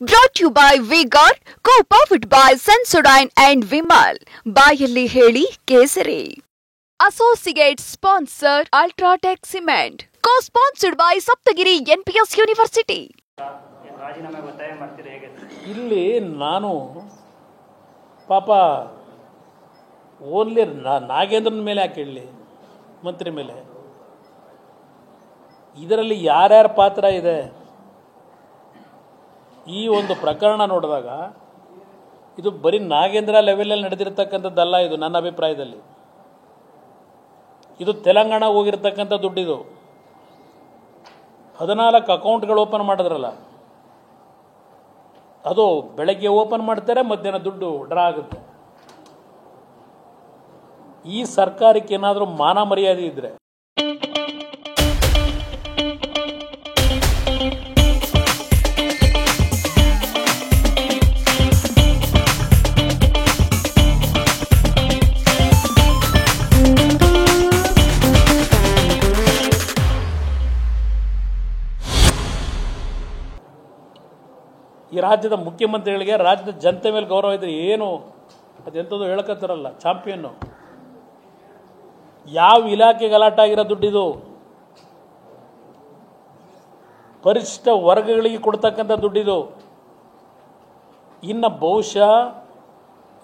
Brought to you by V-Guard, co-powered by Sensodyne and Vimal. ಬಾಯಲ್ಲಿ ಹೇಳಿ ಕೇಸರಿ. Associate sponsor Ultratech Cement. Co-sponsored by Saptagiri NPS University. ಇಲ್ಲಿ ನಾನು ಪಾಪ only ನಾಗೇಂದ್ರನ ಮೇಲೆ ಯಾಕೆ ಹೇಳಲಿ, ಮಂತ್ರಿ ಮೇಲೆ ಇದರಲ್ಲಿ ಯಾರ್ಯಾರ ಪಾತ್ರ ಇದೆ ಈ ಒಂದು ಪ್ರಕರಣ ನೋಡಿದಾಗ ಇದು ಬರೀ ನಾಗೇಂದ್ರ ಲೆವೆಲಲ್ಲಿ ನಡೆದಿರ್ತಕ್ಕಂಥದ್ದಲ್ಲ. ಇದು ನನ್ನ ಅಭಿಪ್ರಾಯದಲ್ಲಿ ಇದು ತೆಲಂಗಾಣ ಹೋಗಿರ್ತಕ್ಕಂಥ ದುಡ್ಡಿದು. 14 ಅಕೌಂಟ್ಗಳು ಓಪನ್ ಮಾಡಿದ್ರಲ್ಲ, ಅದು ಬೆಳಗ್ಗೆ ಓಪನ್ ಮಾಡ್ತಾರೆ, ಮಧ್ಯಾಹ್ನ ದುಡ್ಡು ಡ್ರಾ ಆಗುತ್ತೆ. ಈ ಸರ್ಕಾರಕ್ಕೆ ಏನಾದರೂ ಮಾನ ಮರ್ಯಾದೆ ಇದ್ರೆ ಈ ರಾಜ್ಯದ ಮುಖ್ಯಮಂತ್ರಿಗಳಿಗೆ ರಾಜ್ಯದ ಜನತೆ ಮೇಲೆ ಗೌರವ ಇದ್ರೆ ಏನು ಅದೆಂಥದ್ದು ಹೇಳ್ಕತ್ತಾರಲ್ಲ, ಚಾಂಪಿಯನ್ನು. ಯಾವ ಇಲಾಖೆ ಗಲಾಟೆ ಆಗಿರೋ ದುಡ್ಡಿದು? ಪರಿಶಿಷ್ಟ ವರ್ಗಗಳಿಗೆ ಕೊಡ್ತಕ್ಕಂಥ ದುಡ್ಡಿದು. ಇನ್ನು ಬಹುಶಃ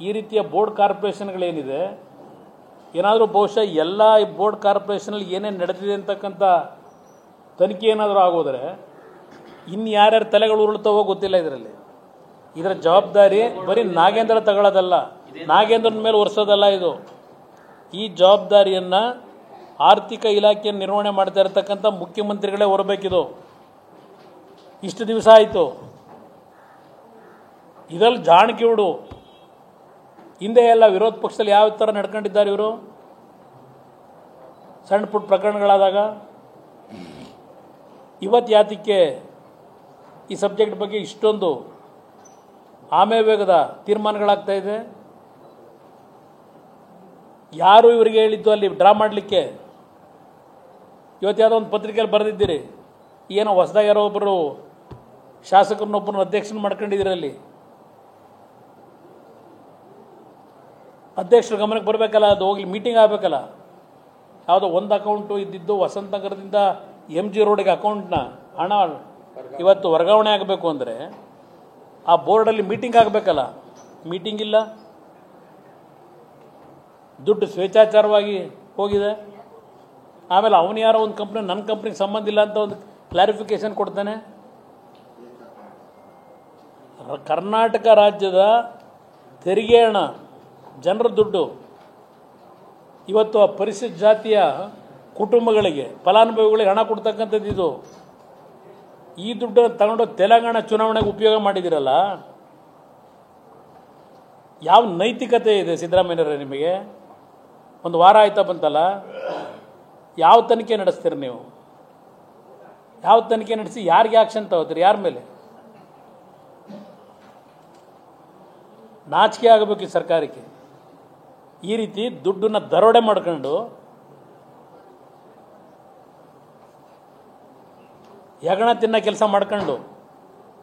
ಈ ರೀತಿಯ ಬೋರ್ಡ್ ಕಾರ್ಪೊರೇಷನ್ಗಳೇನಿದೆ, ಏನಾದರೂ ಬಹುಶಃ ಎಲ್ಲ ಈ ಬೋರ್ಡ್ ಕಾರ್ಪೊರೇಷನಲ್ಲಿ ಏನೇನು ನಡೆದಿದೆ ಅಂತಕ್ಕಂಥ ತನಿಖೆ ಏನಾದರೂ ಆಗೋದ್ರೆ ಇನ್ನು ಯಾರ್ಯಾರು ತಲೆಗಳು ಉರುಳ್ತಾವೋ ಗೊತ್ತಿಲ್ಲ. ಇದರ ಜವಾಬ್ದಾರಿ ಬರೀ ನಾಗೇಂದ್ರ ತಗೊಳ್ಳೋದಲ್ಲ, ನಾಗೇಂದ್ರನ ಮೇಲೆ ಒರೆಸೋದಲ್ಲ. ಇದು ಈ ಜವಾಬ್ದಾರಿಯನ್ನು ಆರ್ಥಿಕ ಇಲಾಖೆಯನ್ನು ನಿರ್ವಹಣೆ ಮಾಡ್ತಾ ಇರತಕ್ಕಂಥ ಮುಖ್ಯಮಂತ್ರಿಗಳೇ ಹೊರಬೇಕಿದು. ಇಷ್ಟು ದಿವಸ ಆಯಿತು. ಇದರಲ್ಲಿ ಜಾಣಕಿವುಡು ಹಿಂದೆ ಎಲ್ಲ ವಿರೋಧ ಪಕ್ಷದಲ್ಲಿ ಯಾವ ಥರ ನಡ್ಕೊಂಡಿದ್ದಾರೆ ಇವರು. ಸಣ್ಣ ಪುಟ್ಟ ಪ್ರಕರಣಗಳಾದಾಗ ಇವತ್ತು ಯಾತಕ್ಕೆ ಈ ಸಬ್ಜೆಕ್ಟ್ ಬಗ್ಗೆ ಇಷ್ಟೊಂದು ಆಮೇವೇಗದ ತೀರ್ಮಾನಗಳಾಗ್ತಾ ಇದೆ? ಯಾರು ಇವರಿಗೆ ಹೇಳಿದ್ದು ಅಲ್ಲಿ ಡ್ರಾ ಮಾಡಲಿಕ್ಕೆ? ಇವತ್ತು ಯಾವುದೋ ಒಂದು ಪತ್ರಿಕೆಯಲ್ಲಿ ಬರೆದಿದ್ದೀರಿ, ಏನೋ ಹೊಸದಾಗಿ ಯಾರೋ ಒಬ್ಬರು ಶಾಸಕರನ್ನೊಬ್ಬರನ್ನ ಅಧ್ಯಕ್ಷನ ಮಾಡ್ಕೊಂಡಿದ್ದೀರಿ. ಅಲ್ಲಿ ಅಧ್ಯಕ್ಷರ ಗಮನಕ್ಕೆ ಬರಬೇಕಲ್ಲ, ಅದು ಹೋಗಿ ಮೀಟಿಂಗ್ ಆಗಬೇಕಲ್ಲ. ಯಾವುದೋ ಒಂದು ಅಕೌಂಟು ಇದ್ದಿದ್ದು ವಸಂತ ನಗರದಿಂದ MG ರೋಡಿಗೆ ಅಕೌಂಟ್ನ ಹಣ ಇವತ್ತು ವರ್ಗಾವಣೆ ಆಗಬೇಕು ಅಂದರೆ ಆ ಬೋರ್ಡಲ್ಲಿ ಮೀಟಿಂಗ್ ಆಗಬೇಕಲ್ಲ, ಮೀಟಿಂಗ್ ಇಲ್ಲ. ದುಡ್ಡು ಸ್ವೇಚ್ಛಾಚಾರವಾಗಿ ಹೋಗಿದೆ. ಆಮೇಲೆ ಅವನು ಯಾರೋ ಒಂದು ಕಂಪ್ನಿ ನನ್ನ ಕಂಪ್ನಿಗೆ ಸಂಬಂಧ ಇಲ್ಲ ಅಂತ ಒಂದು ಕ್ಲಾರಿಫಿಕೇಶನ್ ಕೊಡ್ತಾನೆ. ಕರ್ನಾಟಕ ರಾಜ್ಯದ ತೆರಿಗೆ ಹಣ, ಜನರ ದುಡ್ಡು ಇವತ್ತು ಆ ಪರಿಶಿಷ್ಟ ಜಾತಿಯ ಕುಟುಂಬಗಳಿಗೆ, ಫಲಾನುಭವಿಗಳಿಗೆ ಹಣ ಕೊಡ್ತಕ್ಕಂಥದ್ದು ಇದು. ಈ ದುಡ್ಡನ್ನು ತಗೊಂಡು ತೆಲಂಗಾಣ ಚುನಾವಣೆಗೆ ಉಪಯೋಗ ಮಾಡಿದಿರಲ್ಲ, ಯಾವ ನೈತಿಕತೆ ಇದೆ ಸಿದ್ದರಾಮಯ್ಯರೇ ನಿಮಗೆ? ಒಂದು ವಾರ ಆಯ್ತಾ ಬಂತಲ್ಲ, ಯಾವ ತನಿಖೆ ನಡೆಸ್ತೀರಿ ನೀವು? ಯಾವ ತನಿಖೆ ನಡೆಸಿ ಯಾರಿಗೆ ಆಕ್ಷನ್ ತಗೋತೀರಿ? ಯಾರ ಮೇಲೆ? ನಾಚಿಕೆ ಆಗಬೇಕು ಈ ಸರ್ಕಾರಕ್ಕೆ. ಈ ರೀತಿ ದುಡ್ಡನ್ನು ದರೋಡೆ ಮಾಡ್ಕೊಂಡು ಯಗಣ ತಿನ್ನ ಕೆಲಸ ಮಾಡ್ಕೊಂಡು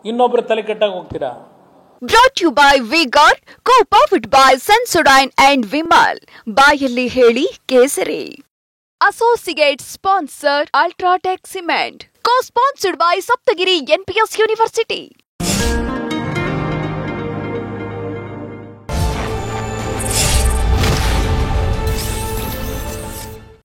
ಇನ್ನೊಬ್ಬರು ತಲೆ ಕೆಟ್ಟಾಗಿ ಹೋಗ್ತೀರಾ? Brought to you by V-Guard, co-powered by Sensodyne and Vimal. ಬಾಯಲ್ಲಿ ಹೇಳಿ ಕೇಸರಿ. Associate sponsor Ultratech Cement. Co-sponsored by Saptagiri NPS University.